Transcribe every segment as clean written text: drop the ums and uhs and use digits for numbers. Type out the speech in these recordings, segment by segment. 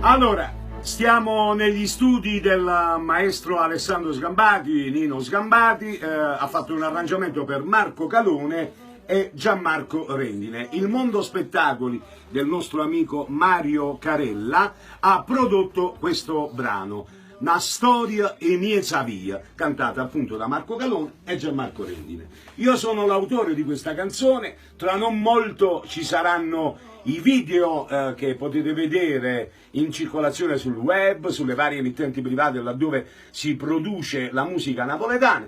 Allora, stiamo negli studi del maestro Alessandro Sgambati, Nino Sgambati, ha fatto un arrangiamento per Marco Calone e Gianmarco Rendine. Il mondo spettacoli del nostro amico Mario Carella ha prodotto questo brano, Una storia e miezza via, cantata appunto da Marco Calone e Gianmarco Rendine. Io sono l'autore di questa canzone, tra non molto ci saranno i video che potete vedere in circolazione sul web, sulle varie emittenti private laddove si produce la musica napoletana,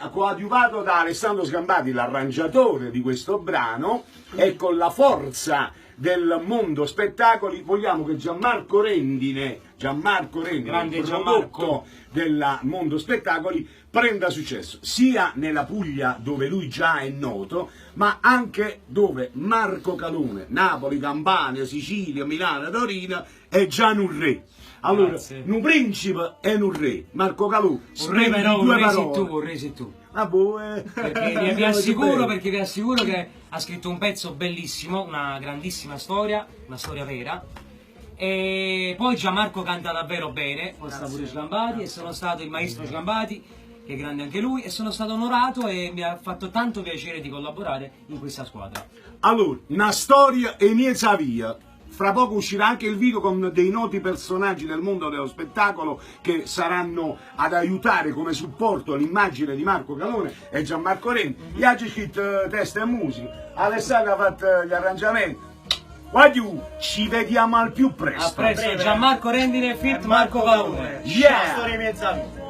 coadiuvato da Alessandro Sgambati, l'arrangiatore di questo brano, e con la forza del mondo spettacoli vogliamo che Gianmarco Rendine, grande il prodotto del mondo spettacoli, prenda successo sia nella Puglia dove lui già è noto, ma anche dove Marco Calone, Napoli, Campania, Sicilia, Milano, Torino, è già un re. Allora, un principe e un re, Marco Calone, un re però, due un re sei tu. Ah, boh, perché vi assicuro che ha scritto un pezzo bellissimo, una grandissima storia, una storia vera. E poi Gianmarco canta davvero bene, poi sta pure Sgambati, e sono stato il maestro Sgambati, che è grande anche lui, e sono stato onorato e mi ha fatto tanto piacere di collaborare in questa squadra. Allora, una storia e miezza via. Fra poco uscirà anche il video con dei noti personaggi del mondo dello spettacolo che saranno ad aiutare come supporto l'immagine di Marco Calone e Gianmarco Rendine. Gli ha scritto testa e musica, Alessandro ha fatto gli arrangiamenti. Guardiù, ci vediamo al più presto. A presto, Gianmarco Rendine, fit Marco Calone. Yeah! Storia e mezza vita.